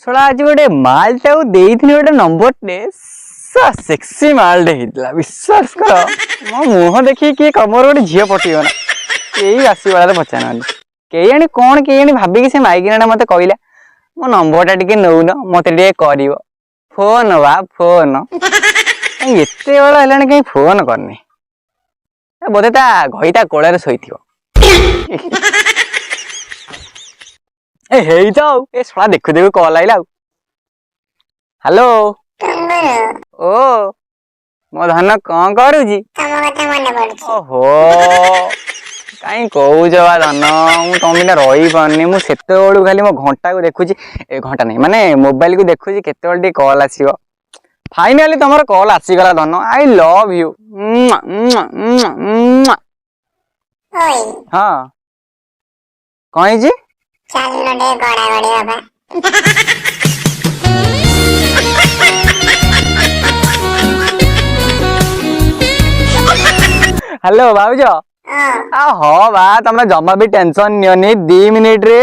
शोला आज गोटे मालटा गोटे नंबर टे सेक्सी मालटे होता विश्वास कर मो मुह देखिए किए कमर गोटे झील पटेगा ना यही आसी बेला पचार कई कौन कई भाविकी से माइकिना मत कहला मो नंबर टा नौन मत कर फोन वा फोन एत बेला है कहीं फोन करनी बोधे ता घईता कोल शोई ए शला देखु देखु कॉल आइला हेलो ओ मो धन कौन करुची ओहो कहीं कौच बा धन मु तुम बिना रही पारनी मुझे खाली मो घंटा को देखुची घंटा नहीं माने मोबाइल को देखुची केते कॉल आसीबो फाइनाली तुमर कॉल आसीगला धन आई लव यू हाँ कहीं जी हेलो भाउज हाँ बा तुम जमा भी टेंशन नियनी 2 मिनिट रे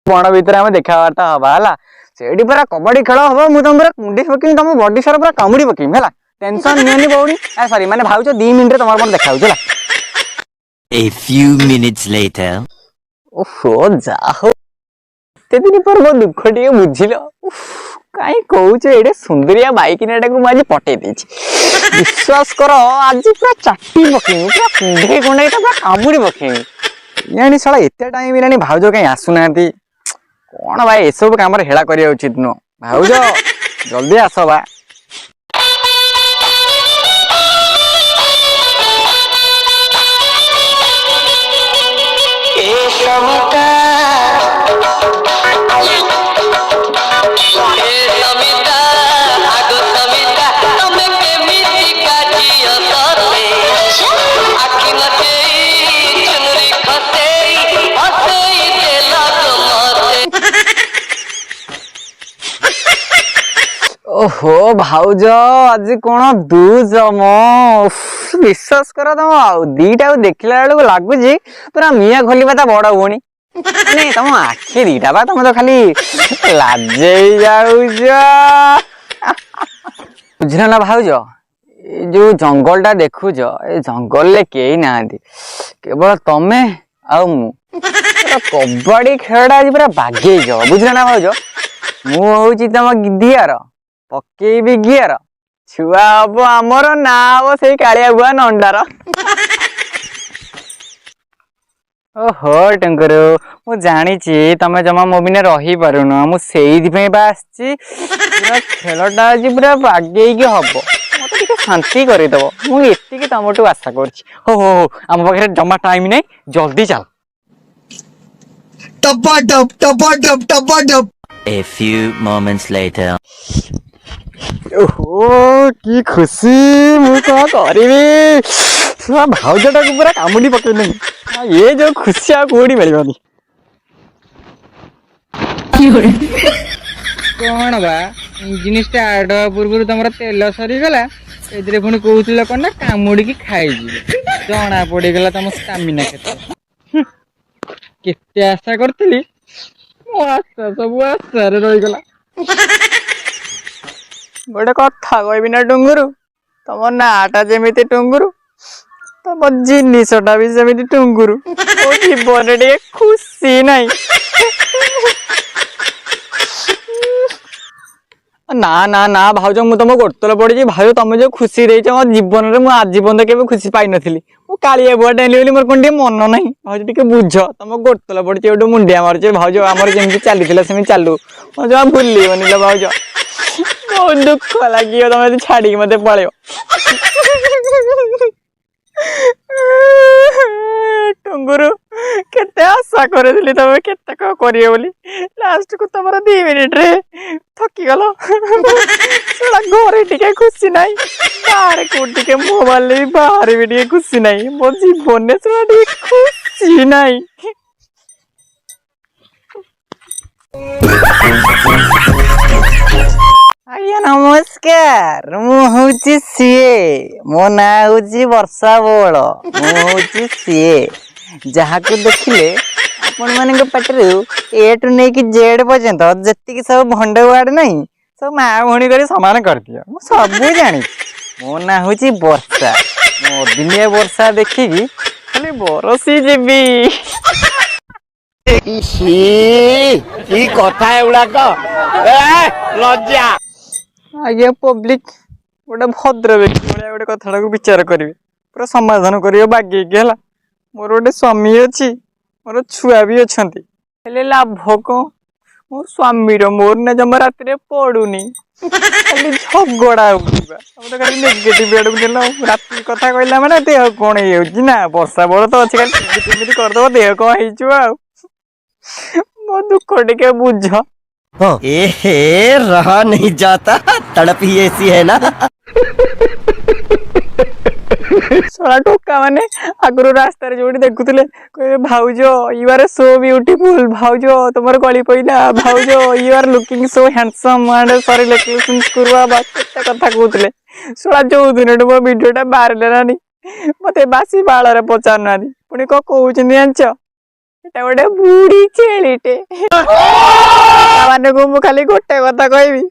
बण भितर आम देखाबार्ता हवा है से पूरा कबड्डी खेल हम मुझे तुम पूरा कुंडी पकईमी तुम बडी सारा पूरा कामुड़ी पकईमी है टेंशन नियनी भौणी सॉरी माने भाउज 2 मिनिट तुम मन देखा A few minutes later. ओहो जा हो एते दिन पर मो दुख टे बुझिल कहीं कहूच एडे सुंदरिया बाइकिनाटा को आज पटे देछि विश्वास कर आज पूरा चाटी पकेमी पूरा कुंडे कुंडे पूरा कामुड़ी पकेमी यानी साला एते टाइम इलानी भाउज कहीं आसुना कौन भाई एसब काम हेला करिया उचित नुह भाउज जल्दी आस बा ओहो भाउज आज कौन दूज मो विश्वास कर तुम दीटा देखला बेलू लगुच पूरा मिया खोलवा ता बड़ भौणी तुम आखि दीटा बा तुम तो खाली लाजे बुझल ना भाउज जो जंगल टा देखुच ए जंगल ले कई ना केवल तमे आ कबड्डी खेलटा आज पूरा बागे बुझल ना भाउज मु हूँ तुम गिदियार पकेबी गियर छुआ हम आमर ना हम से कालिया बुआ नंडार ओहो टंकुरु मु जानी तमे जमा मो बिना रही पारुन मुझे पूरा खेलटा आज पूरा बागे हम मत शांति करदेव मुझे तुमठू आशा कर हो आम पाखे जमा टाइम नहीं जल्दी चल A few moments later. ओहो की खुशी मु कौन करी भाउजटा को पूरा कामुडी पकड़ ये जो खुशी आ कोड़ी मिलनी कौन बा इंजिन स्टार्ट हवा पूर्व तुम तेल सरीगला ए पुणी कहूल कौन ना कामुड़ी की खाई जना पड़गला तुम स्टामिना केते आशा करी मो आशा सब आशा रहीगला गोटे कथा कहबी ना टुंगुरु तुम नाटा जमी टुंगुरु तुम जिनसटा भी जमी टुंगुरु मो जीवन टे खुशी नहीं ना ना ना भाउज मु तुम गोड़तल पड़ी भाउज तुम जो खुशी रही मो जीवन में आजीवन के खुशी पाई नी मो कालिया बुआ डेली बोली मोर कौन मन ना भाउज टे बुझ तुम गोड़तल पड़ी गोटे मुंडिया मार्च भाउज आमर जमी चली सेमती चालू मो जमा भूलबनी भाउज बहुत दुख लगे तुम छाड़ी मत पलैब टुंगुरु केते आशा करी तुम केते करिए बोली लास्ट को तुम 2 मिनिट रे थकी गल घरे टिके खुशी नाई बाहर को मोबाइल भी बाहर भी टिके खुशी नाई मो जीवन खुशी नाई ଆଜ୍ଞା ନମସ୍କାର, ମୁଁ ହଉଛି ସିଏ, ମୋ ନାଁ ହଉଛି ବର୍ଷା ବଳ, ମୁଁ ହଉଛି ସିଏ ଯାହାକୁ ଦେଖିଲେ ଆପଣ ମାନଙ୍କ ପାଟିରୁ ଏ ଠୁ ନେଇକି ଜେଡ୍ ପର୍ଯ୍ୟନ୍ତ ଯେତିକି ସବୁ ଭଣ୍ଡ ୱାର୍ଡ ନାହିଁ ସବୁ ମା ଭଉଣୀ କରି ସମାନ କରିଦିଅ। ମୁଁ ସବୁ ଜାଣିଛି। ମୋ ନାଁ ହଉଛି ବର୍ଷା। ମୁଁ ଅଦିନିଆ ବର୍ଷା ଦେଖିକି ଖାଲି ବରସି ଯିବି। କି କଥା ଏଗୁଡାକ ଲଜ୍ଜା। ଆଜ୍ଞା ପବ୍ଲିକ ଗୋଟେ ଭଦ୍ର ବ୍ୟକ୍ତି ଭଳିଆ ଗୋଟେ କଥାଟାକୁ ବିଚାର କରିବେ, ପୁରା ସମାଧାନ କରିବେ ବାଗେଇକି ହେଲା। ମୋର ଗୋଟେ ସ୍ୱାମୀ ଅଛି, ମୋର ଛୁଆ ବି ଅଛନ୍ତି, ହେଲେ ଲାଭ କଣ? ମୋ ସ୍ୱାମୀର ମୋର ନା ଜମା ରାତିରେ ପଡୁନି, ଖାଲି ଝଗଡା ହଉଥିବା। ତମେ ତ ଖାଲି ନେଗେଟିଭ ଆଡକୁ ଦେଲ। ରାତି କଥା କହିଲା ମାନେ ଦେହ କଣ ହେଇଯାଉଛି ନା, ବର୍ଷା ବଳ ତ ଅଛି ଖାଲି କେମିତି କରିଦବ ଦେହ କଣ ହେଇଯିବ ଆଉ। ମୋ ଦୁଃଖ ଟିକେ ବୁଝ। ए हे रहा नहीं जाता, तड़प ही ऐसी है ना। ଶଳା ଟୋକା ମାନେ ଆଗରୁ ରାସ୍ତାରେ ଯୋଉଠି ଦେଖୁଥିଲେ କହିବେ ଭାଉଜ ୟୁ ଆର୍ ସୋ ବିୟୁଟିଫୁଲ, ଭାଉଜ ତମର ଗଳି ପଇଲା, ଭାଉଜ you are looking so handsome and ସରି କରୁଆ ବା କେତେ କଥା କହୁଥିଲେ। ଶଳା ଯୋଉ ଦିନଠୁ ମୋ ଭିଡିଓ ଟା ବାହାରିଲାନି ମତେ ବାସି ବାଳରେ ପଚାରୁନାହାନ୍ତି, ପୁଣି କଣ କହୁଛନ୍ତି ଜାଣିଛ? ଏଟା ଗୋଟେ ବୁଢୀ ଛେଳିଟେ। ମାନଙ୍କୁ ମୁଁ ଖାଲି ଗୋଟେ କଥା କହିବି,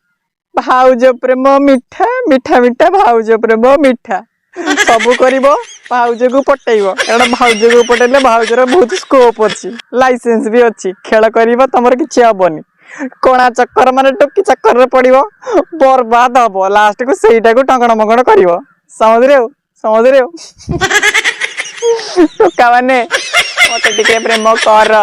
ଭାଉଜ ପ୍ରେମ ମିଠା ମିଠା ମିଠା, ଭାଉଜ ପ୍ରେମ ମିଠା। ସବୁ କରିବ ଭାଉଜକୁ ପଟେଇବ, କାରଣ ଭାଉଜକୁ ପଟେଇଲେ ଭାଉଜର ବହୁତ ସ୍କୋପ ଅଛି, ଲାଇସେନ୍ସ ବି ଅଛି। ଖେଳ କରିବ ତମର କିଛି ହବନି। କଣା ଚକ୍କର ମାନେ ଟୋକି ଚକ୍କରରେ ପଡିବ, ବର୍ବାଦ ହବ। ଲାଷ୍ଟକୁ ସେଇଟାକୁ ଟଙ୍ଗଣ ମଙ୍ଗଣ କରିବ। ସମୁଦ୍ରେ ସମୁଦ୍ରେ ଟୋକା ମାନେ ମତେ ଟିକେ ପ୍ରେମ କର।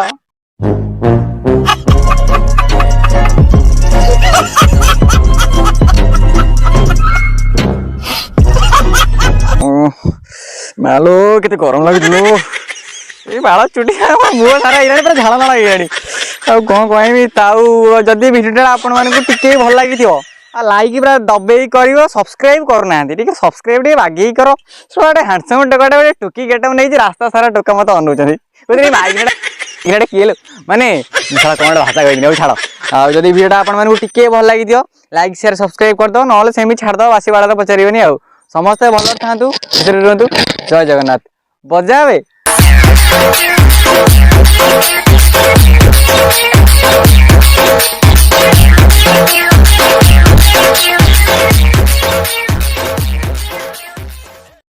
ମାଲୋ କେତେ ଗରମ ଲାଗୁଛି ଲୋ। ଏଇ ବାଳ ଚୁଟି ମୁହଁ ସାରା ହେଇଗଲାଣି, ପୁରା ଝାଳ ନାଳ ହେଇଗଲାଣି। ଆଉ କଣ କହିବି, ଆଉ ଯଦି ଭିଡିଓଟା ଆପଣ ମାନଙ୍କୁ ଟିକେ ଭଲ ଲାଗିଥିବ ଆଉ ଲାଇକ୍ ପୁରା ଦବେଇ କରିବ। ସବସ୍କ୍ରାଇବ କରୁନାହାନ୍ତି, ଟିକେ ସବସ୍କ୍ରାଇବ ଟିକେ ବାଗେଇ କର। ଗୋଟେ ହ୍ୟାଣ୍ଡସମ୍ ଟୋକାଟା ଗୋଟେ ଟୋକି ଗେଟଅପ୍ ନେଇଛି, ରାସ୍ତା ସାରା ଟୋକା ମତେ ଅନଉଛନ୍ତି। କିଏ ମାନେ କଣ ଗୋଟେ ଭାଷା କହିନି ଆଉ ଛାଡ। ଆଉ ଯଦି ଭିଡିଓଟା ଆପଣ ମାନଙ୍କୁ ଟିକେ ଭଲ ଲାଗିଥିବ ଲାଇକ୍ ସେୟାର ସବସ୍କ୍ରାଇବ କରିଦବ, ନହେଲେ ସେମିତି ଛାଡିଦବ, ବାସି ବାଳରେ ପଚାରିବନି ଆଉ। ସମସ୍ତେ ଭଲରେ ଥାନ୍ତୁ, ଖୁସିରେ ରୁହନ୍ତୁ। ଜୟ ଜଗନ୍ନାଥ। ବଜାବେ।